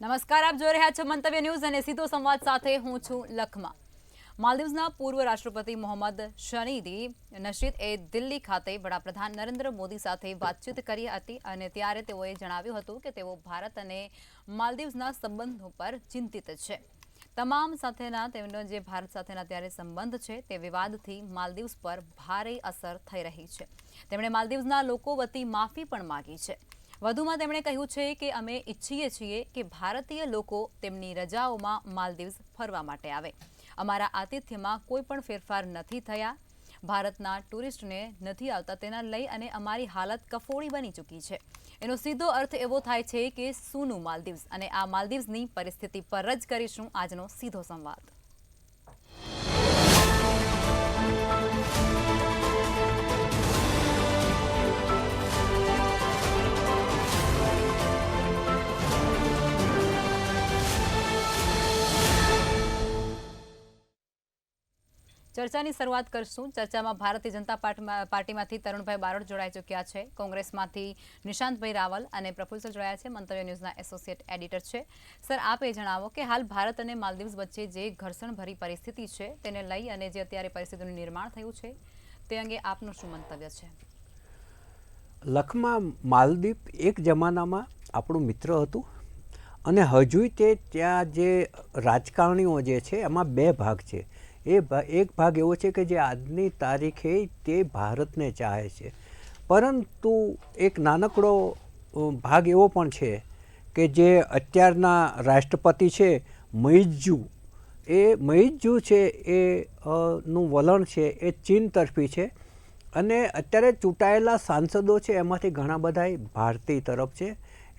નમસ્કાર, આપ જોઈ રહ્યા છો મંતવ્ય ન્યૂઝ અને સીધો સંવાદ સાથે હું છું લખમા. માલદીવ્સના પૂર્વ રાષ્ટ્રપતિ મોહમ્મદ શનીદી નશીદ એ દિલ્હી ખાતે વડાપ્રધાન નરેન્દ્ર મોદી સાથે વાતચીત કરી હતી અને ત્યારે તેઓએ જણાવ્યું હતું કે તેઓ ભારત અને માલદીવ્સના સંબંધો પર ચિંતિત છે. તમામ સાથેના તેમનો જે ભારત સાથેના ત્યારે સંબંધ છે તે વિવાદથી માલદીવ્સ પર ભારે અસર થઈ રહી છે. તેમણે માલદીવ્સના લોકો વતી માફી પણ માંગી છે. વધુમાં તેમણે કહ્યું છે કે અમે ઈચ્છીએ છીએ કે ભારતીય લોકો તેમની રજાઓમાં માલદીવ્સ ફરવા માટે આવે. અમારા આતિથ્યમાં કોઈ પણ ફેરફાર નથી થયા. ભારતના ટુરિસ્ટને નથી આવતા તેના લઈ અને અમારી હાલત કફોડી બની ચૂકી છે. એનો સીધો અર્થ એવો થાય છે કે સૂનું માલદીવ્સ, અને આ માલદીવ્સની પરિસ્થિતિ પર જ કરીશું આજનો સીધો સંવાદ. ચર્ચાની શરૂઆત કરશું. ચર્ચામાં ભારતીય જનતા પાર્ટીમાંથી તરુણભાઈ બારોટ જોડાઈ ચૂક્યા છે, કોંગ્રેસમાંથી નિશાંતભાઈ રાવલ અને પ્રફુલ્લ સર જોડાયા છે, મંતવ્ય ન્યૂઝના એસોસિએટ એડિટર છે. સર, આપ એ જણાવો કે હાલ ભારત અને માલદીવ્સ વચ્ચે જે ઘર્ષણભરી પરિસ્થિતિ છે તેને લઈ અને જે અત્યારે પરિસ્થિતિનું નિર્માણ થયું છે તે અંગે આપનું શું મંતવ્ય છે? લખમાં માલદીવ એક જમાનામાં આપણું મિત્ર હતું અને હજુ તે ત્યાં જે રાજકારણીઓ જે છે એમાં બે ભાગ છે. એક ભાગ એવો છે કે જે આજની તારીખે તે ભારતને ચાહે છે, પરંતુ એક નાનકડો ભાગ એવો પણ છે કે જે અત્યારના રાષ્ટ્રપતિ છે મઇઝુ છે એ નું વલણ છે એ ચીન તરફી છે, અને અત્યારે ચૂંટાયેલા સાંસદો છે એમાંથી ઘણા બધા ભારતીય તરફ છે.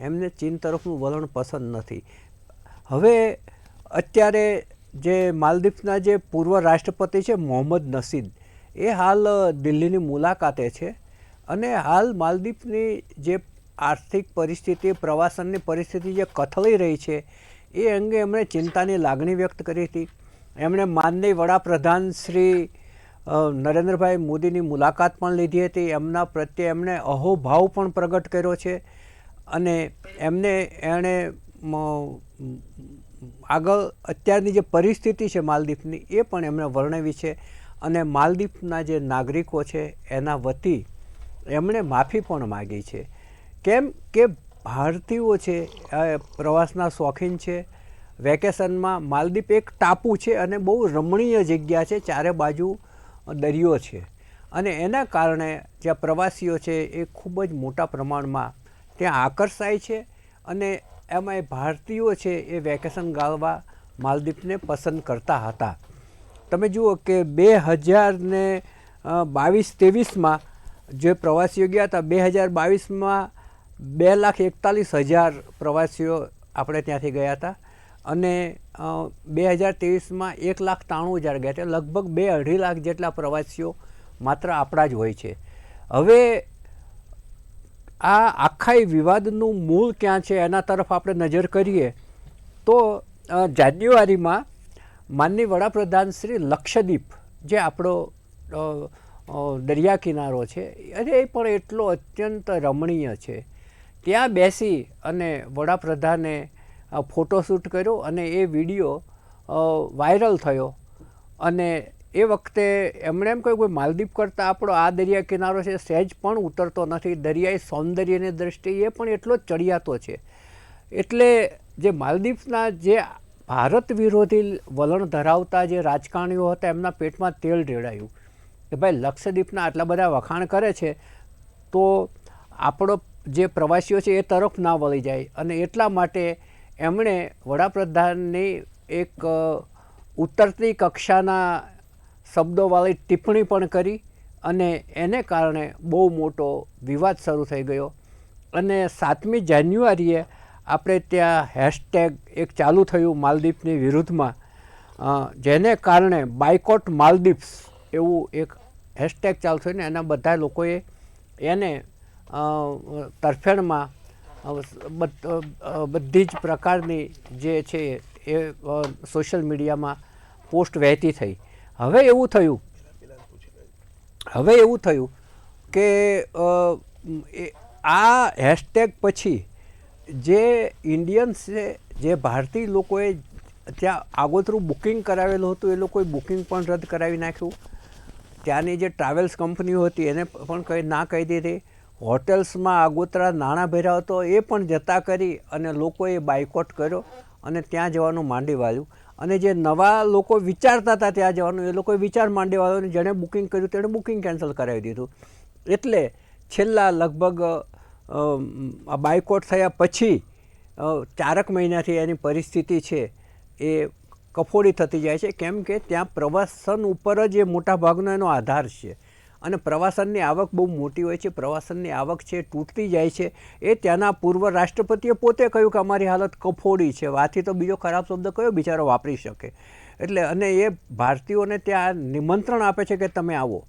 એમને ચીન તરફનું વલણ પસંદ નથી. હવે અત્યારે જે માલદીવ્સના જે પૂર્વ રાષ્ટ્રપતિ છે મોહમ્મદ નશીદ એ હાલ દિલ્હીની મુલાકાતે છે, અને હાલ માલદીવ્સની જે આર્થિક પરિસ્થિતિ, પ્રવાસનની પરિસ્થિતિ જે કથળી રહી છે એ અંગે એમણે ચિંતાની લાગણી વ્યક્ત કરી હતી. એમણે માનનીય વડાપ્રધાન શ્રી નરેન્દ્રભાઈ મોદીની મુલાકાત પણ લીધી હતી. એમના પ્રત્યે એમણે અહોભાવ પણ પ્રગટ કર્યો છે, અને એણે આગળ અત્યારની જે પરિસ્થિતિ છે માલદીવની એ પણ એમણે વર્ણવી છે, અને માલદીવના જે નાગરિકો છે એના વતી એમણે માફી પણ માગી છે. કેમ કે ભારતીયો છે પ્રવાસના શોખીન છે. વેકેશનમાં માલદીવ એક ટાપુ છે અને બહુ રમણીય જગ્યા છે, ચારે બાજુ દરિયો છે, અને એના કારણે જ્યાં પ્રવાસીઓ છે એ ખૂબ જ મોટા પ્રમાણમાં ત્યાં આકર્ષાય છે, અને એમાં ભારતીયો છે એ વેકેશન ગાળવા માલદીવને પસંદ કરતા હતા. તમે જુઓ કે 2022-23માં જે પ્રવાસીઓ ગયા હતા, 2022માં 2,41,000 પ્રવાસીઓ આપણે ત્યાંથી ગયા હતા, અને 2023માં 1,93,000 ગયા. એટલે લગભગ 2-2.5 લાખ જેટલા પ્રવાસીઓ માત્ર આપણા જ હોય છે. હવે આ આખા વિવાદનું મૂળ ક્યાં છે એના તરફ આપણે નજર કરીએ તો જાન્યુઆરીમાં માનનીય વડાપ્રધાન શ્રી લક્ષદ્વીપ, જે આપણો દરિયા કિનારો છે અને એ પણ એટલો અત્યંત રમણીય છે, ત્યાં બેસી અને વડાપ્રધાને ફોટોશૂટ કર્યો, અને એ વિડીયો વાયરલ થયો. અને એ વખતે એમણે એમ કહ્યું કે માલદીવ કરતાં આપણો આ દરિયા કિનારો છે સહેજ પણ ઉતરતો નથી, દરિયાઈ સૌંદર્યની દૃષ્ટિએ પણ એટલો જ ચડિયાતો છે. એટલે જે માલદીવના જે ભારત વિરોધી વલણ ધરાવતા જે રાજકારણીઓ હતા એમના પેટમાં તેલ રેડાયું કે ભાઈ લક્ષદ્વીપના આટલા બધા વખાણ કરે છે તો આપણો જે પ્રવાસીઓ છે એ તરફ ના વળી જાય, અને એટલા માટે એમણે વડાપ્રધાનની એક ઉતરતી કક્ષાના શબ્દોવાળી ટિપ્પણી પણ કરી, અને એને કારણે બહુ મોટો વિવાદ શરૂ થઈ ગયો. અને 7મી જાન્યુઆરીએ આપણે ત્યાં હેશટેગ એક ચાલુ થયું માલદીવની વિરુદ્ધમાં, જેને કારણે બાયકોટ માલદીવ્સ એવું એક હેશટેગ ચાલુ થયું, ને એના બધા લોકોએ એને તરફેણમાં બધી જ પ્રકારની જે છે એ સોશિયલ મીડિયામાં પોસ્ટ વહેતી થઈ. હવે એવું થયું કે આ હેશટેગ પછી જે ઇન્ડિયન્સે જે ભારતીય લોકોએ ત્યાં આગોતરું બુકિંગ કરાવેલું હતું એ લોકોએ બુકિંગ પણ રદ કરાવી નાખ્યું. ત્યાંની જે ટ્રાવેલ્સ કંપનીઓ હતી એને પણ ના કહી દીધી. હોટેલ્સમાં આગોતરા નાણાં ભર્યા હતો એ પણ જતા કરી અને લોકોએ બાયકોટ કર્યો અને ત્યાં જવાનું માંડી વાળ્યું. અને જે નવા લોકો વિચારતા હતા ત્યાં જવાનું એ લોકોએ વિચાર માંડી વાળ્યો અને જેણે બુકિંગ કર્યું તેણે બુકિંગ કેન્સલ કરાવી દીધું. એટલે છેલ્લા લગભગ બાયકોટ થયા પછી 4 મહિનાથી એની પરિસ્થિતિ છે એ કફોડી થતી જાય છે. કેમ કે ત્યાં પ્રવાસન ઉપર જ એ મોટા ભાગનો એનો આધાર છે અને પ્રવાસનની આવક બહુ મોટી હોય છે. પ્રવાસનની આવક છે તૂટતી જાય છે. એ ત્યાંના પૂર્વ રાષ્ટ્રપતિએ પોતે કહ્યું કે અમારી હાલત કફોડી છે. આથી તો બીજો ખરાબ શબ્દ કયો બિચારો વાપરી શકે. એટલે અને એ ભારતીયોને ત્યાં નિમંત્રણ આપે છે કે તમે આવો.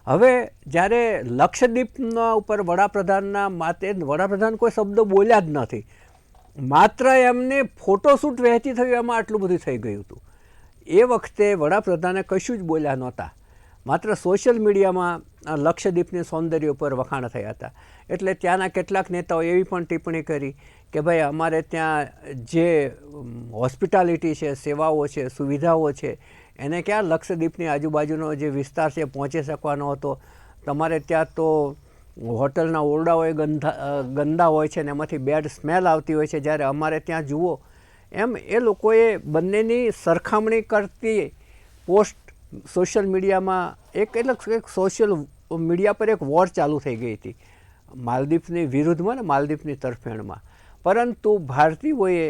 હવે જ્યારે લક્ષદ્વીપના ઉપર વડાપ્રધાનના માતે વડાપ્રધાન કોઈ શબ્દ બોલ્યા જ નથી. માત્ર એમને ફોટોશૂટ વહેતી થયું એમાં આટલું બધું થઈ ગયું હતું. એ વખતે વડાપ્રધાને કશું જ બોલ્યા નહોતા. માત્ર સોશિયલ મીડિયામાં લક્ષદ્વીપની સૌંદર્ય ઉપર વખાણ થયા હતા. એટલે ત્યાંના કેટલાક નેતાઓ એવી પણ ટિપ્પણી કરી કે ભાઈ અમારે ત્યાં જે હોસ્પિટાલિટી છે, સેવાઓ છે, સુવિધાઓ છે એને ક્યાં લક્ષદ્વીપની આજુબાજુનો જે વિસ્તાર છે પહોંચી શકવાનો હતો. તમારે ત્યાં તો હોટલના ઓરડાઓ ગંદા હોય છે ને એમાંથી બેડ સ્મેલ આવતી હોય છે. જ્યારે અમારે ત્યાં જુઓ એમ એ લોકોએ બંનેની સરખામણી કરતી પોસ્ટ સોશિયલ મીડિયામાં એક સોશિયલ મીડિયા પર એક વોર ચાલુ થઈ ગઈ હતી માલદીવની વિરુદ્ધમાં ને માલદીવની તરફેણમાં. પરંતુ ભારતીયોએ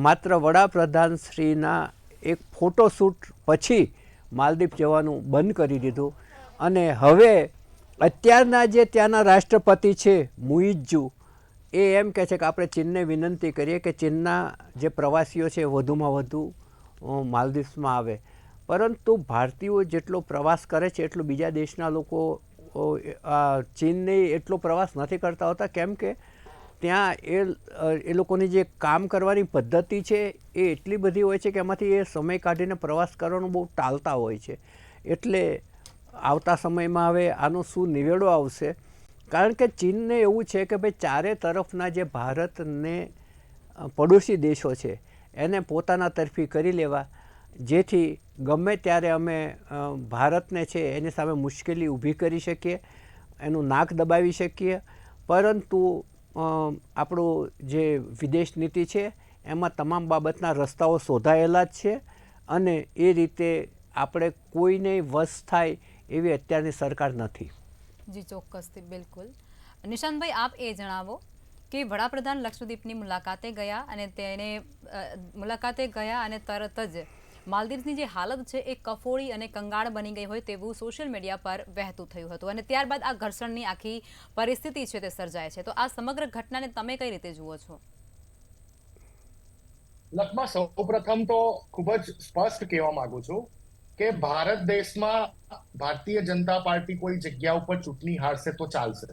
માત્ર વડાપ્રધાનશ્રીના એક ફોટોશૂટ પછી માલદીવ જવાનું બંધ કરી દીધું. અને હવે અત્યારના જે ત્યાંના રાષ્ટ્રપતિ છે મુઇઝ્ઝુ એ એમ કહે છે કે આપણે ચીનને વિનંતી કરીએ કે ચીનના જે પ્રવાસીઓ છે વધુમાં વધુ માલદીવ્સમાં આવે. પરંતુ ભારતીયો જેટલો પ્રવાસ કરે છે એટલો બીજા દેશના લોકો ચીનને એટલો પ્રવાસ નથી કરતા હોતા. કેમ કે ત્યાં એ લોકોની જે કામ કરવાની પદ્ધતિ છે એ એટલી બધી હોય છે કે એમાંથી એ સમય કાઢીને પ્રવાસ કરવાનું બહુ ટાળતા હોય છે. એટલે આવતા સમયમાં હવે આનો શું નિવેડો આવશે? કારણ કે ચીનને એવું છે કે ભાઈ ચારે તરફના જે ભારતને પડોશી દેશો છે એને પોતાના તરફી કરી લેવા, જેથી ગમે ત્યારે અમે ભારતને છે એની સામે મુશ્કેલી ઊભી કરી શકીએ, એનું નાક દબાવી શકીએ. પરંતુ આપણું જે વિદેશ નીતિ છે એમાં તમામ બાબતના રસ્તાઓ શોધાયેલા જ છે અને એ રીતે આપણે કોઈને વશ થાય એવી અત્યારની સરકાર નથી. જી ચોક્કસથી, બિલકુલ. નિશાંતભાઈ, આપ એ જણાવો કે વડાપ્રધાન લક્ષદ્વીપની મુલાકાતે ગયા અને તરત જ માલદીવ્સની જે હાલત છે એ કફોડી અને કંગાળ બની ગઈ હોય તેવું સોશિયલ મીડિયા પર વહેતું થયું હતું અને ત્યારબાદ આ ઘર્ષણની આખી પરિસ્થિતિ છે તે સર્જાય છે. તો આ સમગ્ર ઘટનાને તમે કઈ રીતે જુઓ છો? લખમાં સૌપ્રથમ તો ખૂબ જ સ્પષ્ટ કહેવા માંગુ છું કે ભારત દેશમાં ભારતીય જનતા પાર્ટી કોઈ જગ્યા ઉપર ચૂંટણી હારશે તો ચાલશે.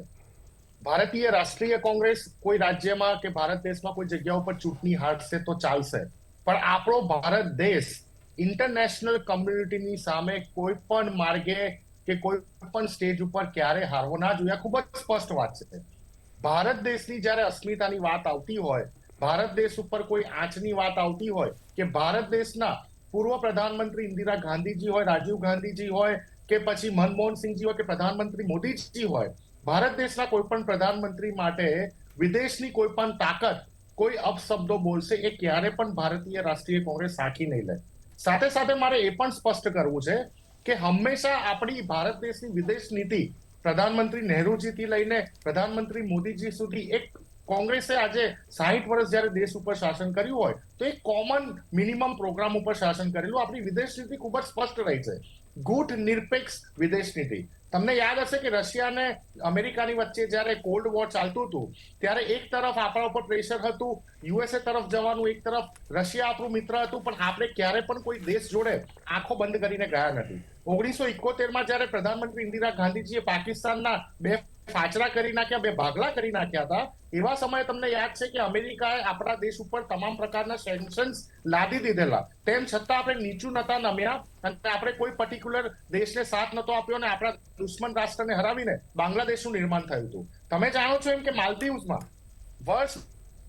ભારતીય રાષ્ટ્રીય કોંગ્રેસ કોઈ રાજ્યમાં કે ભારત દેશમાં કોઈ જગ્યા ઉપર ચૂંટણી હારશે તો ચાલશે. પણ આપણો ભારત દેશ ઇન્ટરનેશનલ કમ્યુનિટીની સામે કોઈ પણ માર્ગે કે કોઈ પણ સ્ટેજ ઉપર ક્યારે હારવો ના જોઈએ. ખૂબ જ સ્પષ્ટ વાત છે. ભારત દેશની જ્યારે અસ્મિતાની વાત આવતી હોય, ભારત દેશ ઉપર કોઈ આંચની વાત આવતી હોય કે ભારત દેશના પૂર્વ પ્રધાનમંત્રી ઇન્દિરા ગાંધીજી હોય, રાજીવ ગાંધીજી હોય કે પછી મનમોહન સિંહજી હોય કે પ્રધાનમંત્રી મોદીજી હોય, ભારત દેશના કોઈ પણ પ્રધાનમંત્રી માટે વિદેશની કોઈ પણ તાકાત કોઈ અપશબ્દો બોલશે એ ક્યારે પણ ભારતીય રાષ્ટ્રીય કોંગ્રેસ સાખી નહીં લે. સાથે સાથે મારે એ પણ સ્પષ્ટ કરવું છે કે હંમેશા આપણી ભારત દેશની વિદેશ નીતિ પ્રધાનમંત્રી નહેરુજીથી લઈને પ્રધાનમંત્રી મોદીજી સુધી એક કોંગ્રેસે આજે 60 વર્ષ જ્યારે દેશ ઉપર શાસન કર્યું હોય તો એક કોમન મિનિમમ પ્રોગ્રામ ઉપર શાસન કરેલું. આપણી વિદેશ નીતિ ખૂબ જ સ્પષ્ટ રહી છે. ગુટ નિરપેક્ષ વિદેશ નીતિ. તમને યાદ હશે કે રશિયા અને અમેરિકાની વચ્ચે જ્યારે કોલ્ડ વોર ચાલતું હતું ત્યારે એક તરફ આપણા ઉપર પ્રેશર હતું યુએસએ તરફ જવાનું, એક તરફ રશિયા આપણું મિત્ર હતું, પણ આપણે ક્યારે પણ કોઈ દેશ જોડે આંખો બંધ કરીને ગયા નથી. 1971માં જ્યારે પ્રધાનમંત્રી ઇન્દિરા ગાંધીજીએ પાકિસ્તાનના 2 ફાચરા કરી નાખ્યા, 2 ભાગલા કરી નાખ્યા હતા, એવા સમયે તમને યાદ છે કે અમેરિકાએ આપણા દેશ ઉપર તમામ પ્રકારના સેન્કશન્સ લાદી દીધેલા. તેમ છતાં આપણે નીચું નતા નમ્યા અને આપણે કોઈ પર્ટિક્યુલર દેશને સાથ નતો આપ્યો અને આપણા દુશ્મન રાષ્ટ્રને હરાવીને બાંગ્લાદેશનું નિર્માણ થયું હતું. તમે જાણો છો એમ કે માલદીવ્સમાં વર્ષ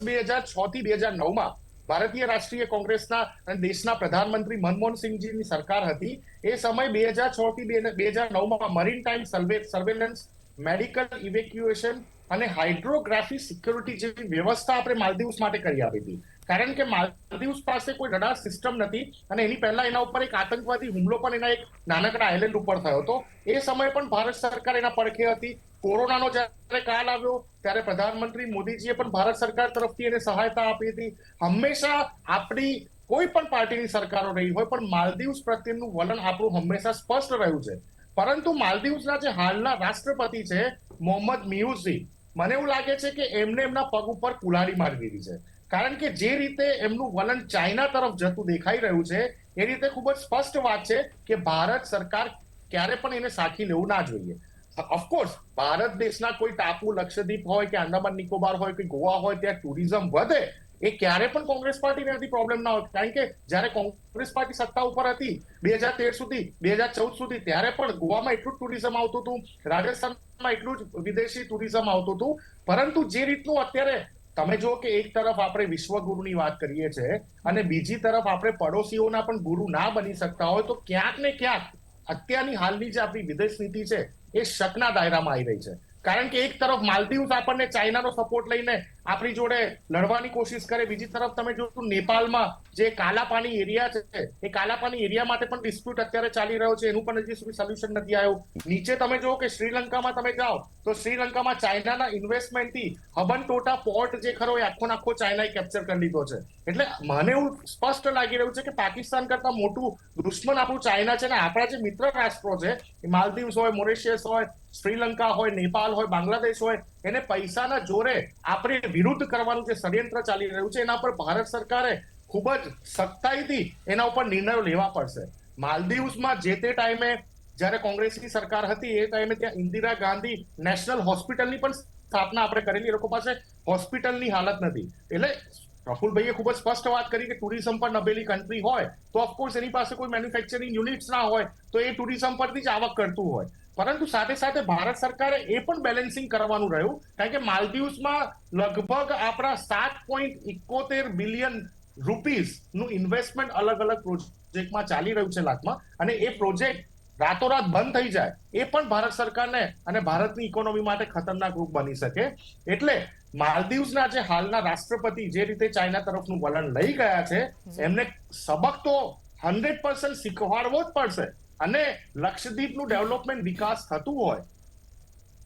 2006 થી 2009માં ભારતીય રાષ્ટ્રીય કોંગ્રેસના અને દેશના પ્રધાનમંત્રી મનમોહન સિંહજીની સરકાર હતી. એ સમય 2006 થી 2009માં marine time surveillance, medical evacuation અને હાઇડ્રોગ્રાફી સિક્યોરિટી જેવી વ્યવસ્થા આપણે માલદીવ્સ માટે કરી આપી હતી. કારણ કે માલદીવ્સ પાસે કોઈ રડાર સિસ્ટમ નથી અને એની પહેલા એના ઉપર એક આતંકવાદી હુમલો પણ એના એક નાનકડા આઇલેન્ડ ઉપર થયો હતો. એ સમયે પણ ભારત સરકાર એના પડખે હતી. કોરોનાનો જ્યારે કાળ આવ્યો ત્યારે પ્રધાનમંત્રી મોદીજીએ પણ ભારત સરકાર તરફથી એને સહાયતા આપી હતી. હંમેશા આપણી કોઈ પણ પાર્ટીની સરકારો રહી હોય પણ માલદીવ્સ પ્રત્યેનું વલણ આપણું હંમેશા સ્પષ્ટ રહ્યું છે. પરંતુ માલદીવ્સના જે હાલના રાષ્ટ્રપતિ છે મોહમ્મદ મિયુઝી, મને એવું લાગે છે કે એમને એમના પગ ઉપર કુલ્હાડી મારી દીધી છે. કારણ કે જે રીતે એમનું વલણ ચાઇના તરફ જતું દેખાઈ રહ્યું છે એ રીતે ખૂબ જ સ્પષ્ટ વાત છે કે ભારત સરકાર ક્યારે પણ એને સાખી લેવું ના જોઈએ. ઓફકોર્સ ભારત દેશના કોઈ ટાપુ, લક્ષદ્વીપ હોય કે આંદામાન નિકોબાર હોય કે ગોવા હોય ત્યાં ટુરિઝમ વધે એ ક્યારે પણ કોંગ્રેસ પાર્ટીને નથી પ્રોબ્લેમ ના હોય. કારણ કે જ્યારે કોંગ્રેસ પાર્ટી સત્તા ઉપર હતી 2013 સુધી, 2014 સુધી, ત્યારે પણ ગોવામાં એટલું જ ટુરિઝમ આવતું હતું, રાજસ્થાનમાં એટલું જ વિદેશી ટુરિઝમ આવતું હતું. પરંતુ જે રીતનું અત્યારે તમે જો કે એક તરફ આપણે વિશ્વગુરુની વાત કરીએ છીએ અને બીજી તરફ આપણે પડોશીઓના પણ ગુરુ ના બની શકતા હોય તો ક્યાંક ને ક્યાંક અત્યારની હાલની જે આપણી વિદેશ નીતિ છે એ શકના દાયરામાં આવી રહી છે. કારણ કે એક તરફ માલદીવ્સ આપણને ચાઇનાનો સપોર્ટ લઈને આપણી જોડે લડવાની કોશિશ કરે, બીજી તરફ તમે જોયું નેપાળમાં જે કાલાપાની એરિયા છે એ કાલાપાની એરિયા માટે પણ ડિસ્પ્યુટ અત્યારે ચાલી રહ્યો છે, એનું પણ હજી સુધી સોલ્યુશન નથી આવ્યું. નીચે તમે જુઓ કે શ્રીલંકામાં તમે જાઓ તો શ્રીલંકામાં ચાઇનાના ઇન્વેસ્ટમેન્ટથી હબનટોટા પોર્ટ જે ખરો એ આખો ચાઇનાએ કેપ્ચર કરી લીધો છે. એટલે મને એવું સ્પષ્ટ લાગી રહ્યું છે કે પાકિસ્તાન કરતા મોટું દુશ્મન આપણું ચાઇના છે ને આપણા જે મિત્ર રાષ્ટ્રો છે એ માલદીવ્સ હોય, મોરિશિયસ હોય, શ્રીલંકા હોય, નેપાળ હોય, બાંગ્લાદેશ હોય, એને પૈસાના જોરે આપણે વિરુદ્ધ કરવાનું જે ષડયંત્ર ચાલી રહ્યું છે એના પર ભારત સરકારે ખૂબ જ સખ્તાઈથી એના ઉપર નિર્ણયો લેવા પડશે. માલદીવ્સમાં જે તે ટાઈમે જ્યારે કોંગ્રેસની સરકાર હતી એ ટાઈમે ત્યાં ઇન્દિરા ગાંધી નેશનલ હોસ્પિટલની પણ સ્થાપના આપણે કરેલી. એ લોકો પાસે હોસ્પિટલની હાલત નથી. એટલે પ્રફુલભાઈએ ખૂબ જ સ્પષ્ટ વાત કરી કે ટુરિઝમ પર નબેલી કન્ટ્રી હોય તો ઓફકોર્સ એની પાસે કોઈ મેન્યુફેક્ચરિંગ યુનિટ્સ ના હોય તો એ ટુરિઝમ પરથી જ આવક કરતું હોય. પરંતુ સાથે સાથે ભારત સરકારે એ પણ બેલેન્સિંગ કરવાનું રહ્યું. કારણ કે માલદીવ્સમાં લગભગ આપણા 7.71 બિલિયન રૂપીઝનું ઇન્વેસ્ટમેન્ટ અલગ અલગ પ્રોજેક્ટમાં ચાલી રહ્યું છે લાખમાં, અને એ પ્રોજેક્ટ રાતોરાત બંધ થઈ જાય એ પણ ભારત સરકારને અને ભારતની ઇકોનોમી માટે ખતરનાક રૂપ બની શકે. એટલે માલદીવ્સના જે હાલના રાષ્ટ્રપતિ જે રીતે ચાઇના તરફનું વલણ લઈ ગયા છે એમને સબક તો 100% શીખવાડવો જ પડશે. અને લક્ષદ્વીપનું ડેવલપમેન્ટ, વિકાસ થતું હોય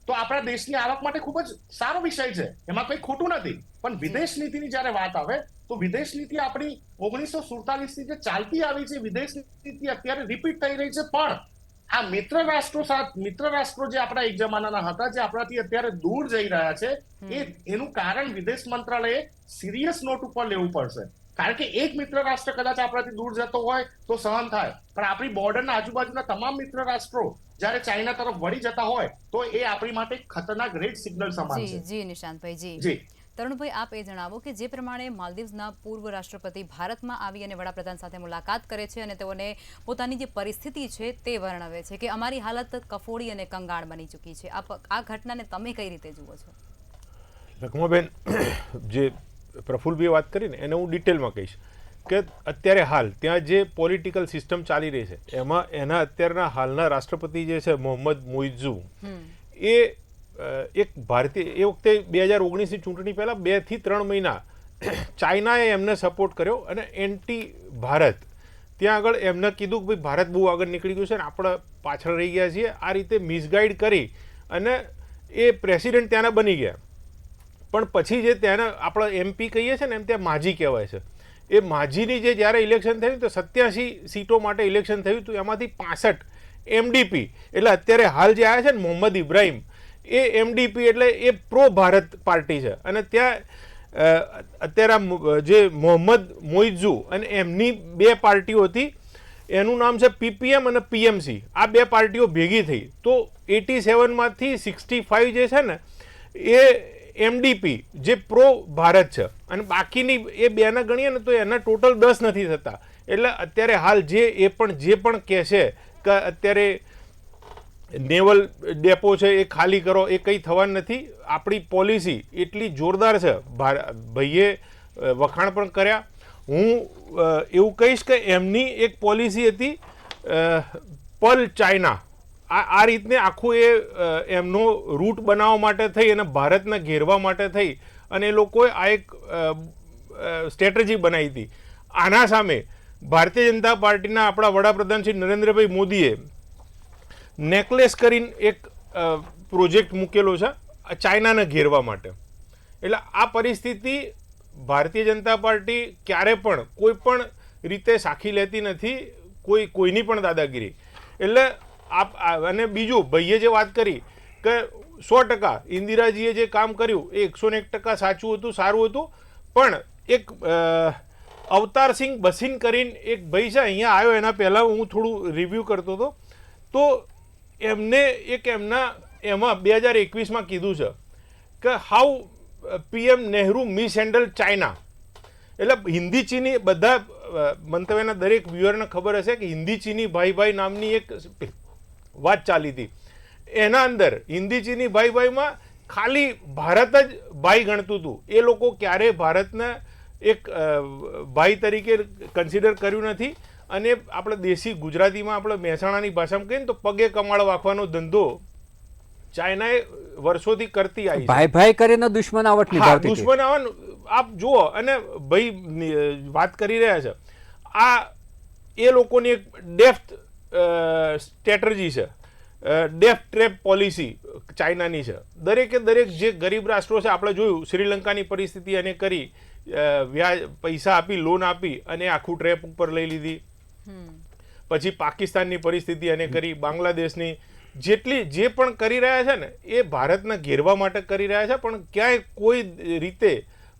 તો આપણા દેશની આવક માટે ખૂબ જ સારો વિષય છે, એમાં કંઈ ખોટું નથી. પણ વિદેશ નીતિની જ્યારે વાત આવે તો વિદેશ નીતિ આપણી 1947 ની જે ચાલતી આવી છે વિદેશ નીતિ અત્યારે રિપીટ થઈ રહી છે. પણ આ મિત્ર રાષ્ટ્રો જે આપણા એક જમાનાના હતા જે આપણાથી અત્યારે દૂર જઈ રહ્યા છે એનું કારણ વિદેશ મંત્રાલયે સિરિયસ નોટ ઉપર લેવું પડશે. કારણ કે એક મિત્ર રાષ્ટ્ર કદાચ આપણાથી દૂર જતો હોય તો સહન થાય, પણ આપણી બોર્ડરના આજુબાજુના તમામ મિત્ર રાષ્ટ્રો જ્યારે ચાઇના તરફ વળી જતા હોય તો એ આપણી માટે ખતરનાક રેડ સિગ્નલ સમાન છે. જી નિશાંતભાઈ, જી તરુણભાઈ, આપ એ જણાવો કે જે પ્રમાણે માલદીવ્સના પૂર્વ રાષ્ટ્રપતિ ભારતમાં આવી અને વડાપ્રધાન સાથે મુલાકાત કરે છે અને તેઓને પોતાની જે પરિસ્થિતિ છે તે વર્ણવે છે કે અમારી હાલત કફોડી અને કંગાળ બની ચૂકી છે. આપ આ ઘટનાને તમે કઈ રીતે જુઓ છો? લખમાબેન, જે પ્રફુલભાઈએ વાત કરી ને એને હું ડિટેલમાં કહીશ કે અત્યારે હાલ ત્યાં જે પોલિટિકલ સિસ્ટમ ચાલી રહી છે એમાં એના અત્યારના હાલના રાષ્ટ્રપતિ જે છે મોહમ્મદ મુઇઝુ એ એક ભારતીય, એ વખતે 2019ની ચૂંટણી પહેલાં 2 થી 3 મહિના ચાઇનાએ એમને સપોર્ટ કર્યો અને એન્ટી ભારત ત્યાં આગળ એમને કીધું કે ભાઈ ભારત બહુ આગળ નીકળી ગયું છે ને આપણે પાછળ રહી ગયા છીએ. આ રીતે મિસગાઈડ કરી અને એ પ્રેસિડેન્ટ ત્યાંના બની ગયા. પણ પછી જે ત્યાંના આપણા MP કહીએ છીએ ને એમ ત્યાં માજી કહેવાય છે. એ માજીની જે જ્યારે ઇલેક્શન થયું તો 87 સીટો માટે ઇલેક્શન થયું હતું, એમાંથી 65 MDP એટલે અત્યારે હાલ જે આવ્યા છે ને મોહમ્મદ ઇબ્રાહીમ એ MDP એટલે એ પ્રો ભારત પાર્ટી છે. અને ત્યાં અત્યારે જે મોહમ્મદ મુઇઝુ અને એમની 2 પાર્ટીઓ હતી, એનું નામ છે PPM અને PMC. આ 2 પાર્ટીઓ ભેગી થઈ તો 87માંથી 65 જે છે ને એ MDP જે પ્રો ભારત છે અને બાકીની એ 2ને ગણીએ ને તો એના ટોટલ 10 નથી થતા. એટલે અત્યારે હાલ જે પણ કહે છે કે અત્યારે નેવલ ડેપો છે એ ખાલી કરો, એ કંઈ થવાનું નથી. આપણી પોલિસી એટલી જોરદાર છે, ભાઈએ વખાણ પણ કર્યા હું એવું કહીશ કે એમની એક પોલિસી હતી પલ ચાઇના, આ રીતને આખું એમનો રૂટ બનાવવા માટે થઈ અને ભારતને ઘેરવા માટે થઈ અને એ લોકોએ આ એક સ્ટ્રેટેજી બનાવી હતી. આના સામે ભારતીય જનતા પાર્ટીના આપણા વડાપ્રધાન શ્રી નરેન્દ્રભાઈ મોદીએ નેકલેસ કરીને એક પ્રોજેક્ટ મૂકેલો છે ચાઇનાને ઘેરવા માટે. એટલે આ પરિસ્થિતિ ભારતીય જનતા પાર્ટી ક્યારે પણ કોઈ પણ રીતે સાખી લેતી નથી, કોઈની પણ દાદાગીરી. એટલે અને બીજું ભાઈએ જે વાત કરી કે 100% ઇન્દિરાજીએ જે કામ કર્યું એ 101% સાચું હતું, સારું હતું. પણ એક અવતારસિંહ બસીન કરીને એક ભાઈ છે, અહીંયા આવ્યો એના પહેલાં હું થોડું રિવ્યૂ કરતો હતો, તો એમને એમાં 2021માં કીધું છે કે હાઉ PM નહેરુ મિસહેન્ડલ ચાઇના. એટલે હિન્દી ચીની બધા મંતવ્યના દરેક વ્યુઅરને ખબર હશે કે હિન્દી ચીની ભાઈ નામની એક વાત ચાલી હતી. એના અંદર હિન્દી ચીની ભાઈમાં ખાલી ભારત જ ભાઈ ગણતું હતું. એ લોકો ક્યારેય ભારતને એક ભાઈ તરીકે કન્સિડર કર્યું નથી. અને આપણે દેશી ગુજરાતીમાં આપણે મહેસાણાની ભાષામાં કહીએ ને તો પગે કમાળ વાંખવાનો ધંધો ચાઇનાએ વર્ષોથી કરતી આવી. ભાઈ કરીને દુશ્મનાવટ નિભાવતી હતી. દુશ્મનાવટ આપ જુઓ. અને ભાઈ વાત કરી રહ્યા છે, આ એ લોકોની એક ડેફ્થ સ્ટ્રેટર્જી છે, ડેફ ટ્રેપ પોલિસી ચાઇનાની છે. દરેકે દરેક જે ગરીબ રાષ્ટ્રો છે, આપણે જોયું શ્રીલંકાની પરિસ્થિતિ એને કરી, વ્યાજ પૈસા આપી, લોન આપી અને આખું ટ્રેપ ઉપર લઈ લીધી. પછી પાકિસ્તાનની પરિસ્થિતિ એને કરી, બાંગ્લાદેશની, જેટલી જે પણ કરી રહ્યા છે ને એ ભારતને ઘેરવા માટે કરી રહ્યા છે. પણ ક્યાંય કોઈ રીતે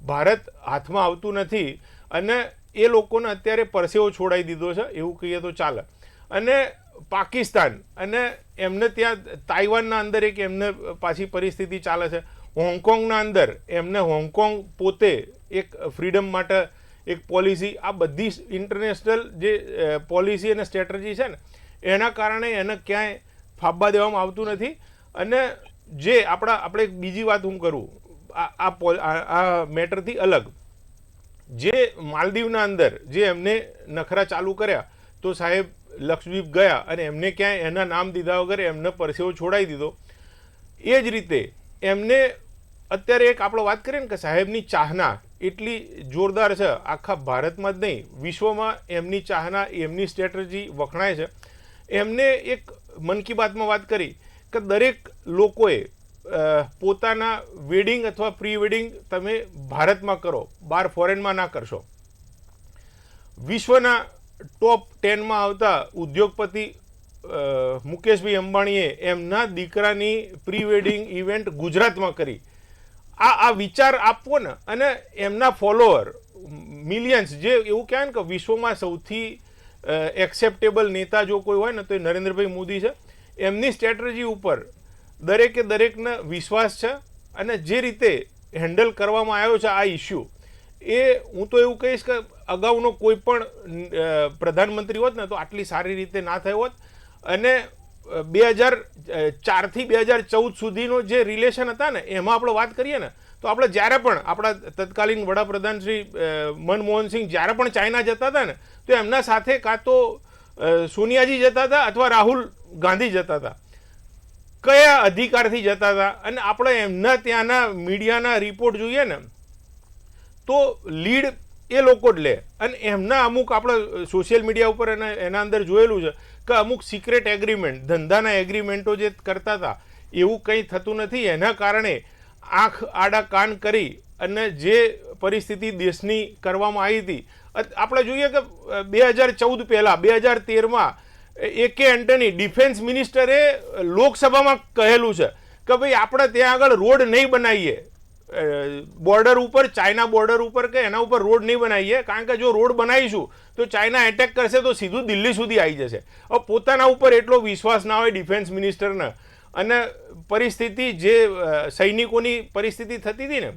ભારત હાથમાં આવતું નથી અને એ લોકોને અત્યારે પરસેવો છોડાઈ દીધો છે એવું કહીએ તો ચાલે. અને પાકિસ્તાન અને એમને ત્યાં તાઇવાનના અંદર એક એમને પાછી પરિસ્થિતિ ચાલે છે. હોંગકોંગના અંદર એમને હોંગકોંગ પોતે એક ફ્રીડમ માટે એક પોલિસી, આ બધી ઇન્ટરનેશનલ જે પોલિસી અને સ્ટ્રેટજી છે ને એના કારણે એને ક્યાંય ફાબવા દેવામાં આવતું નથી. અને જે આપણે એક બીજી વાત હું કરું આ મેટરથી અલગ, જે માલદીવના અંદર જે એમને નખરા ચાલુ કર્યા તો સાહેબ લક્ષદ્વીપ ગયા અને એમને ક્યાંય એના નામ દીધા વગર એમને પરસેવો છોડાઈ દીધો. એ જ રીતે એમને અત્યારે એક આપણે વાત કરીએ ને કે સાહેબની ચાહના એટલી જોરદાર છે, આખા ભારતમાં જ નહીં વિશ્વમાં એમની ચાહના, એમની સ્ટ્રેટજી વખણાય છે. એમને એક મન કી બાતમાં વાત કરી કે દરેક લોકોએ પોતાના વેડિંગ અથવા પ્રી વેડિંગ તમે ભારતમાં કરો, બહાર ફોરેનમાં ના કરશો. વિશ્વના ટોપ 10માં આવતા ઉદ્યોગપતિ મુકેશભાઈ અંબાણીએ એમના દીકરાની પ્રી વેડિંગ ઇવેન્ટ ગુજરાતમાં કરી. આ વિચાર આપવો ને. અને એમના ફોલોઅર મિલિયન્સ, જે એવું કહેવાય ને કે વિશ્વમાં સૌથી એક્સેપ્ટેબલ નેતા જો કોઈ હોય ને તો એ નરેન્દ્રભાઈ મોદી છે. એમની સ્ટ્રેટજી ઉપર દરેકે દરેકને વિશ્વાસ છે. અને જે રીતે હેન્ડલ કરવામાં આવ્યો છે આ ઇસ્યુ, એ હું તો એવું કહીશ કે અગાઉનો કોઈ પણ પ્રધાનમંત્રી હોત ને તો આટલી સારી રીતે ના થયો હોત. અને 2004થી 2014 સુધીનો જે રિલેશન હતા ને એમાં આપણે વાત કરીએ ને તો આપણે જ્યારે પણ આપણા તત્કાલીન વડાપ્રધાન શ્રી મનમોહનસિંહ જ્યારે પણ ચાઇના જતા હતા ને તો એમના સાથે કાં તો સોનિયાજી જતા હતા અથવા રાહુલ ગાંધી જતા હતા. કયા અધિકારથી જતા હતા? અને આપણે એમના ત્યાંના મીડિયાના રિપોર્ટ જોઈએ ને તો લીડ એ લોકો જ લે. અને એમના અમુક આપણે સોશિયલ મીડિયા ઉપર એના અંદર જોયેલું છે કે અમુક સિક્રેટ એગ્રીમેન્ટ, ધંધાના એગ્રીમેન્ટો જે કરતા હતા એવું કંઈ થતું નથી. એના કારણે આંખ આડા કાન કરી અને જે પરિસ્થિતિ દેશની કરવામાં આવી હતી, આપણે જોઈએ કે 2014 પહેલાં 2013માં AK એન્ટની ડિફેન્સ મિનિસ્ટરે લોકસભામાં કહેલું છે કે ભાઈ આપણે ત્યાં આગળ રોડ નહીં બનાવીએ, બોર્ડર ઉપર, ચાઇના બોર્ડર ઉપર કે એના ઉપર રોડ નહીં બનાવીએ, કારણ કે જો રોડ બનાવીશું તો ચાઇના એટેક કરશે તો સીધું દિલ્હી સુધી આવી જશે. હવે પોતાના ઉપર એટલો વિશ્વાસ ના હોય ડિફેન્સ મિનિસ્ટરને. અને પરિસ્થિતિ જે સૈનિકોની પરિસ્થિતિ થતી હતી ને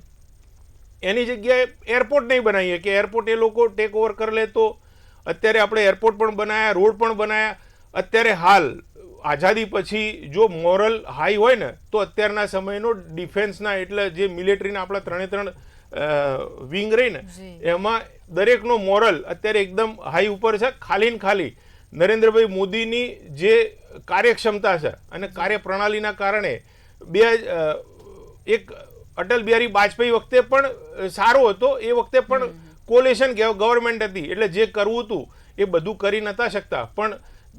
એની જગ્યાએ એરપોર્ટ નહીં બનાવીએ કે એરપોર્ટ એ લોકો ટેક ઓવર કરી લે. તો અત્યારે આપણે એરપોર્ટ પણ બનાવ્યા, રોડ પણ બનાવ્યા. અત્યારે હાલ આઝાદી પછી જો મોરલ હાઈ હોય ને તો અત્યારના સમયનો ડિફેન્સના એટલે જે મિલિટરીના આપણા 3 વિંગ રહી ને એમાં દરેકનો મોરલ અત્યારે એકદમ હાઈ ઉપર છે. ખાલી ને ખાલી નરેન્દ્રભાઈ મોદીની જે કાર્યક્ષમતા છે અને કાર્યપ્રણાલીના કારણે એક અટલ બિહારી વાજપેયી વખતે પણ સારો હતો, એ વખતે પણ કોલેશન ગવર્મેન્ટ હતી એટલે જે કરવું હતું એ બધું કરી નતા શકતા, પણ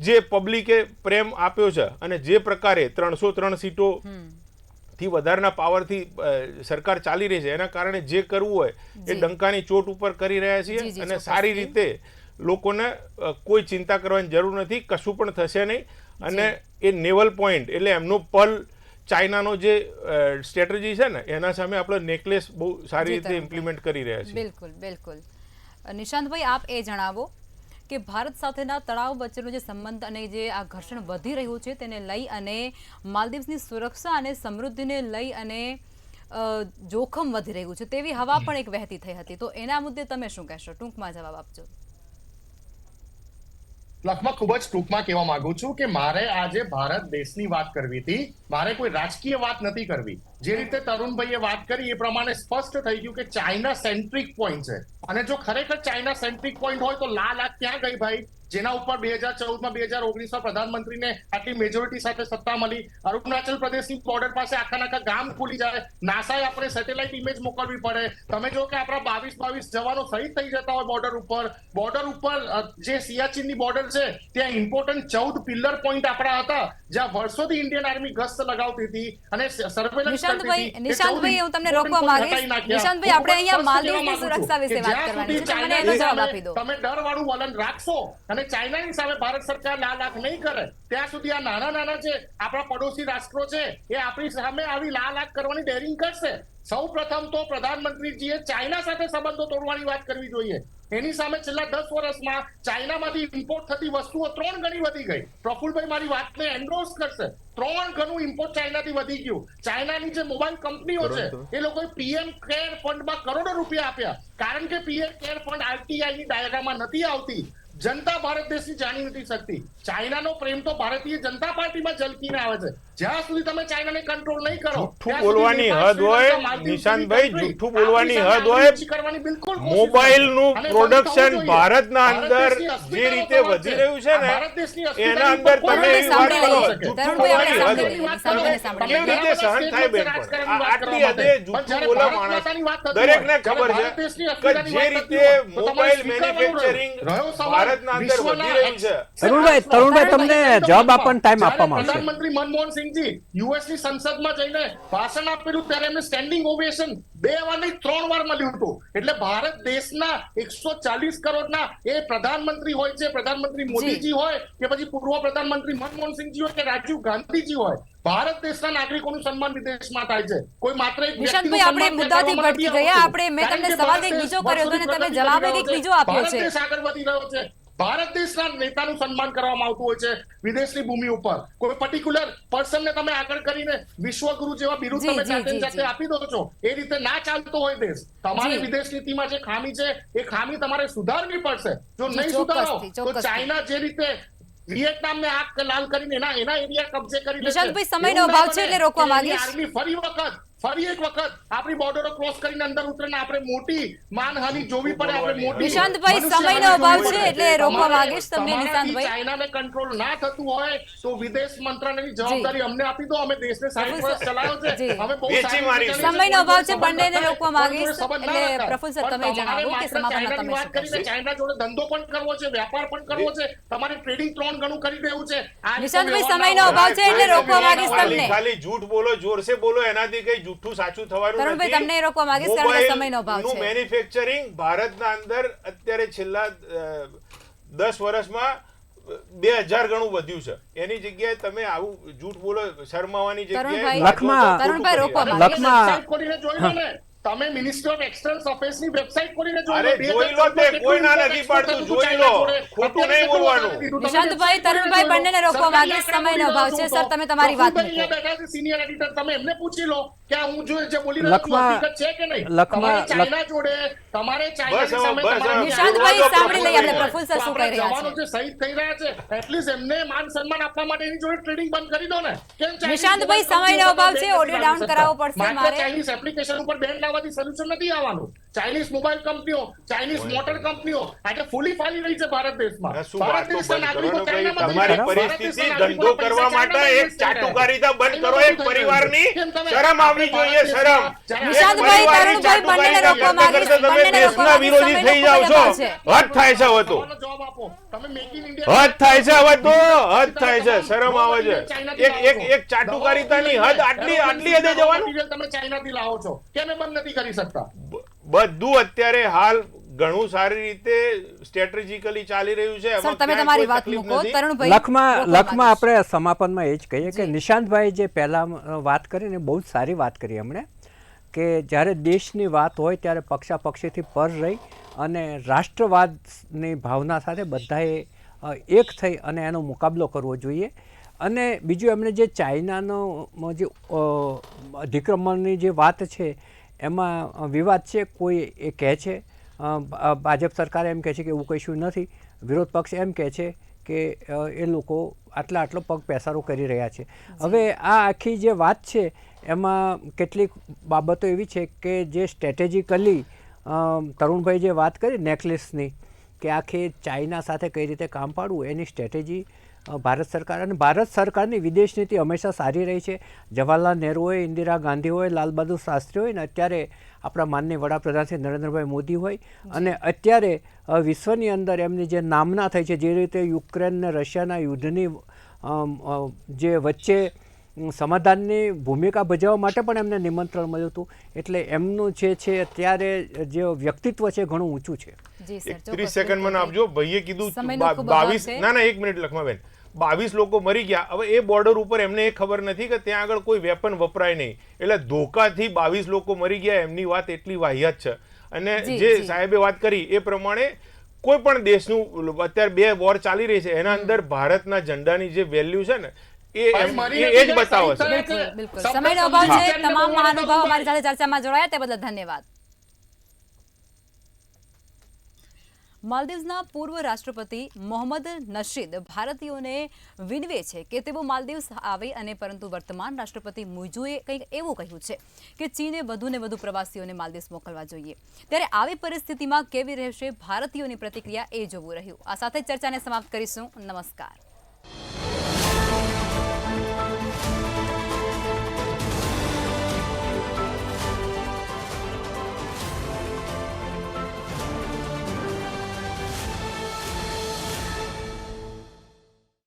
જે પબ્લિકે પ્રેમ આપ્યો છે અને જે પ્રકારે 303 સીટો થી વધારના પાવરથી સરકાર ચાલી રહી છે એના કારણે જે કરવું હોય એ ડંકાની ચોટ ઉપર કરી રહ્યા છીએ અને સારી રીતે લોકોને કોઈ ચિંતા કરવાની જરૂર નથી, કશું પણ થશે નહીં. અને એ નેવલ પોઈન્ટ એટલે એમનો પલ ચાઇનાનો જે સ્ટ્રેટેજી છે ને એના સામે આપણે નેકલેસ બહુ સારી રીતે ઇમ્પ્લિમેન્ટ કરી રહ્યા છીએ. બિલકુલ બિલકુલ. નિશાંતભાઈ, આપ એ જણાવો કે ભારત સાથેના તળાવ વચ્ચેનો જે સંબંધ અને જે આ ઘર્ષણ વધી રહ્યું છે તેને લઈ અને માલદીવ્સની સુરક્ષા અને સમૃદ્ધિને લઈ અને જોખમ વધી રહ્યું છે તેવી હવા પણ એક વહેતી થઈ હતી, તો એના મુદ્દે તમે શું કહેશો? ટૂંકમાં જવાબ આપજો. લખમાં ખૂબ જ ટૂંકમાં કહેવા માંગુ છું કે મારે આજે ભારત દેશની વાત કરવી હતી, મારે કોઈ રાજકીય વાત નથી કરવી. જે રીતે તરુણભાઈએ વાત કરી એ પ્રમાણે સ્પષ્ટ થઈ ગયું કે ચાઇના સેન્ટ્રિક પોઈન્ટ છે, અને જો ખરેખર ચાઇના સેન્ટ્રિક પોઈન્ટ હોય તો લાલ આંખ ક્યાં ગઈ ભાઈ, જેના ઉપર 2014માં 2019માં પ્રધાનમંત્રીને આટલી મેજોરિટી સાથે સત્તા મળી. અરુણાચલ પ્રદેશની બોર્ડર પાસે આખા ગામ ખુલી જાય, નાસાએ આપણે સેટેલાઇટ ઇમેજ મોકલવી પડે. તમે જો કે આપણા 22 જવાનો શહીદ થઈ જતા હોય બોર્ડર ઉપર જે સિયાચીનની બોર્ડર છે ત્યાં ઇમ્પોર્ટન્ટ 14 પિલર પોઈન્ટ આપણા હતા જ્યાં વર્ષોથી ઇન્ડિયન આર્મી ગસ્ત લગાવતી હતી અને સર્વેલન્સ કરતી હતી. નિશાંતભાઈ, હું તમને રોકવા માંગીશ. નિશાંતભાઈ, આપણે અહીંયા માલદીવની સુરક્ષા વિશે વાત કરવાની છે, મને એનો જવાબ આપી દો. તમે ડરવાળું વલણ રાખશો અને ચાઇનાની સામે ભારત સરકાર લાલ આંખ નહીં કરે ત્યાં સુધી આ નાના જે આપણા પડોશી રાષ્ટ્રો છે એ આપણી સામે આવી લાલ આંખ કરવાની ડેરિંગ કરશે. સૌ પ્રથમ તો પ્રધાનમંત્રીજીએ ચાઇના સાથે સંબંધો તોડવાની વાત કરવી જોઈએ. એની સામે છેલ્લા 10 વર્ષમાં ચાઇનામાંથી ઇમ્પોર્ટ થતી વસ્તુઓ 3 ગણી વધી ગઈ. પ્રફુલભાઈ મારી વાતને એન્ડોર્સ કરશે. 3 ગણું ઇમ્પોર્ટ ચાઇનાથી વધી ગયું. ચાઇનાની જે મોબાઈલ કંપનીઓ છે એ લોકોએ પીએમ કેર ફંડમાં કરોડો રૂપિયા આપ્યા, કારણ કે પીએમ કેર ફંડ આરટીઆઈની દાયરામાં નથી આવતી. જનતા ભારત દેશની જાણી નથી શકતી. ચાઇનાનો પ્રેમ તો ભારતીય જનતા પાર્ટીમાં ઝલકીને આવે છે. જ્યાં સુધી તમે ચાઇનાને કંટ્રોલ નહીં કરો, જૂઠું બોલવાની હદ હોય નિશાંતભાઈ, જૂઠું બોલવાની હદ હોય. મોબાઈલનું પ્રોડક્શન ભારતના અંદર જે રીતે વધી રહ્યું છે ને એના અંદર તમે એવી વાત કરો, કેવી રીતે સહન થાય બેન? પણ આટલી હદે જૂઠું બોલા માણસ દરેકને ખબર છે કે જે રીતે મોબાઈલ મેન્યુફેક્ચરિંગ ભારતના અંદર વધી રહ્યું છે. તરુણભાઈ, તમને જવાબ આપવાનો ટાઈમ આપવામાં આવશે. પ્રધાનમંત્રી મનમોહન સિંહજી યુએસની સંસદમાં જઈને ભાષણ આપેલું ત્યારે એમને સ્ટેન્ડિંગ ઓવેશન 2 વાર નહીં 3 વાર મળ્યું હતું. એટલે ભારત દેશના 140 કરોડના એ પ્રધાનમંત્રી હોય છે, પ્રધાનમંત્રી મોદીજી હોય કે પછી પૂર્વ પ્રધાનમંત્રી મનમોહન સિંહજી હોય કે રાજીવ ગાંધીજી હોય, ભારત દેશના નાગરિકોનું સન્માન વિદેશમાં થાય છે. કોઈ માત્ર એક નિશાંતભાઈ, આપણે મુદ્દાથી ભટકી ગયા. મેં તમને સવાલ એક બીજો કર્યો હતો અને તમે જવાબ એક બીજો આપ્યો છે. દેશ આગળ વધી રહ્યો છે. ભારત દેશના નેતાનું સન્માન કરવામાં આવતું હોય છે વિદેશની ભૂમિ ઉપર. કોઈ પર્ટિક્યુલર પર્સનને તમે આગળ કરીને વિશ્વગુરુ જેવા બિરુદ તમે જાતે આપી દો છો. એ રીતે ના ચાલતો હોય દેશ. તમારે વિદેશ નીતિમાં જે ખામી છે એ ખામી તમારે સુધારવી પડશે. જો નહીં સુધારો તો ચાઇના જે રીતે વિયેટનામને આંખ લાલ કરીને એના એરિયા કબજે કરી લેશે. નિશાંતભાઈ, સમયનો અભાવ છે એટલે રોકવા માંગીશ. આર્મી ફરી એક વખત આપણી બોર્ડરો ક્રોસ કરીને અંદર ઉતરીને આપણે મોટી માનહાનિ જોવી પડે. આપણે મોટી નિશાંતભાઈ, સમયનો અભાવ છે એટલે રોકવા માંગીશ તમને. નિશાંતભાઈ, ચાઇનાને કંટ્રોલ ના થતું હોય તો વિદેશ મંત્રાલયની જવાબદારી અમને આપી દો. અમે દેશને 60 વર્ષ ચલાવ્યો છે. અમે બહુ સમયનો અભાવ છે, બંનેને રોકવા માંગીશ. એટલે પ્રફુલ્લ સર, તમે જણાવો કે સમાપનમાં તમે વાત કરીને ચાઇના જોડે ધંધો પણ કરવો છે, વેપાર પણ કરવો છે, તમારે ટ્રેડિંગ 3 ગણું કરી દેવું છે. નિશાંતભાઈ, સમયનો અભાવ છે એટલે રોકવા માંગીશ તમને. ખાલી જૂઠ બોલો, જોરસે બોલો, એનાથી કઈ જૂઠું સાચું થવાનું નથી. તરુણભાઈ, તમને રોકવા માંગીશ કારણ કે સમયનો અભાવ છે. મેન્યુફેક્ચરિંગ ભારતના અંદર અત્યારે છેલ્લા 10 વર્ષમાં 2000 ગણું વધ્યું છે. એની જગ્યાએ તમે આવું જૂઠ બોલો, શરમાવાની જગ્યાએ તરુણભાઈ રોકવા માંગીશ. તમે મિનિસ્ટ્રી ઓફ એક્સટર્નલ અફેર્સની વેબસાઇટ ખોલીને જોઈ લો. તે કોઈ ના નથી પાડતું, જોઈ લો. ખોટું નહીં બોલવાનું. નિશાંતભાઈ, તરુણભાઈ બંનેને રોકવા માંગીશ. સમયનો અભાવ છે. સર, તમે તમારી વાત મૂકો. બેઠા છે સિનિયર એડિટર, તમે એમને પૂછી લો કે હું જે બોલી રહ્યો છું હકીકત છે કે નહીં. તમારે ચાઇના જોડે તમારે ચાઇનાની સામે નિશાંતભાઈ સાંભળી લઈએ આપણે પ્રફુલ્લ સર શું કહી રહ્યા છે. જવાનો જે શહીદ થઈ રહ્યા છે એટલીસ્ટ એમને માન સન્માન આપવા માટે એની જોડે ટ્રેડિંગ બંધ કરી દો ને. નિશાંતભાઈ, સમયનો અભાવ છે, ઓડિયો ડાઉન કરાવવો પડશે મારે. ચાઇનીઝ એપ્લિકેશન ઉપર બેન આવવાથી સોલ્યુશન નથી આવવાનું. ચાઇનીઝ મોબાઈલ કંપનીઓ, ચાઇનીઝ મોટર કંપનીઓ આજે ફૂલી ફાલી રહી છે ભારત દેશમાં. શું ભારત વાત તો દેશના બંધ નાગરિકો કરો ને ભાઈ, ચાઇનામાં તમારી જઈ રહ્યા છે. પરિસ્થિતિ ભારત દેશના ધંધો નાગરિકો કરવા પૈસા માટે ચાઇનામાં એક invest કરી રહ્યા છે. ચાટુકારિતા બંધ કરો, એક પરિવારની કેમ તમે શરમ આવવી જોઈએ, શરમ. નિશાંતભાઈ, પરિવારની તરુણભાઈ, બંનેને ચાટુકારિતા રોકવા કરતા કરતા તમે બંનેને દેશના રોકવા વિરોધી સમયનો થઈ જાવ ખૂબ છો. અભાવ છે. હદ થાય છે હવે તો, જવાબ આપો. તમે મેક ઇન ઇન્ડિયા હદ થાય છે હવે તો, હદ થાય છે, શરમ આવે છે. એક ચાટુકારિતાની હદ આટલી હદે જવાનું. તમે ચાઇનાથી લાવો છો, કેમ એ બંધ નથી કરી શકતા? બધું અત્યારે હાલ ઘણું સારી રીતે સ્ટ્રેટેજિકલી ચાલી રહ્યું છે. સર, એમાં તમે ક્યાંય તમારી કોઈ વાત તકલીફ મૂકો. નથી. તરુણભાઈ, લખમાં રોકવા માંગીશ. આપણે સમાપનમાં એ જ કહીએ કે નિશાંતભાઈ જે પહેલાં વાત કરીને બહુ જ સારી વાત કરી એમણે, કે જ્યારે દેશની વાત હોય ત્યારે પક્ષાપક્ષીથી પર રહી અને રાષ્ટ્રવાદની ભાવના સાથે બધાએ એક થઈ અને એનો મુકાબલો કરવો જોઈએ. અને બીજું એમણે જે ચાઇનાનો જે અધિક્રમણની જે વાત છે એમાં વિવાદ છે. કોઈ એ કહે છે, ભાજપ સરકાર એમ કહે છે કે એવું કશું નથી, વિરોધ પક્ષ એમ કહે છે કે એ લોકો આટલો પગ પેસારો કરી રહ્યા છે. હવે આ આખી જે વાત છે એમાં કેટલીક બાબતો એવી છે કે જે સ્ટ્રેટેજિકલી તરુણભાઈ જે વાત કરી નેકલેસની, કે આખી ચાઇના સાથે કઈ રીતે કામ પાડવું એની સ્ટ્રેટેજી ભારત સરકાર, અને ભારત સરકારની વિદેશ નીતિ હંમેશા સારી રહી છે. જવાહરલાલ નહેરુ હોય, ઇન્દિરા ગાંધી હોય, લાલ બહાદુર શાસ્ત્રી હોય, ને અત્યારે આપણા માનનીય વડાપ્રધાન શ્રી નરેન્દ્રભાઈ મોદી હોય, અને અત્યારે વિશ્વની અંદર એમની જે નામના થઈ છે, જે રીતે યુક્રેન ને રશિયાના યુદ્ધની જે વચ્ચે સમાધાનની ભૂમિકા ભજવવા માટે પણ એમને નિમંત્રણ મળ્યું હતું. એટલે એમનું જે છે અત્યારે જે વ્યક્તિત્વ છે ઘણું ઊંચું છે. જી સર, 30 સેકન્ડ મને આપજો. ભાઈએ કીધું સમયનો ખૂબ અભાવ 22, છે. ના એક મિનિટ લખમાબેન, 22 લોકો મરી ગયા. હવે એ બોર્ડર ઉપર એમને એ ખબર નથી કે ત્યાં આગળ કોઈ વેપન વપરાય નહીં, એટલે ધોકાથી 22 લોકો મરી ગયા. એમની વાત એટલી વાહિયાત છે. અને જે સાહેબે વાત કરી એ પ્રમાણે કોઈ પણ દેશનું અત્યારે 2 વોર ચાલી રહી છે, એના અંદર ભારતના ઝંડાની જે વેલ્યુ છે ને એ જ બતાવે છે. બિલકુલ, બિલકુલ. સમયનો અભાવ છે. તમામ મહાનુભાવો અમારી સાથે ચર્ચામાં જોડાયા તે બદલ ધન્યવાદ. માલદીવ્સના પૂર્વ રાષ્ટ્રપતિ મોહમ્મદ નશીદ ભારતીયોને વિનવે છે કે તેઓ માલદીવ્સ આવે, અને પરંતુ વર્તમાન રાષ્ટ્રપતિ મુઇઝુએ કંઈક એવું કહ્યું છે કે ચીને વધુને વધુ પ્રવાસીઓને માલદીવ્સ મોકલવા જોઈએ. ત્યારે આવી પરિસ્થિતિમાં કેવી રહેશે ભારતીયોની પ્રતિક્રિયા એ જોવું રહ્યું. આ સાથે ચર્ચાને સમાપ્ત કરીશું. નમસ્કાર.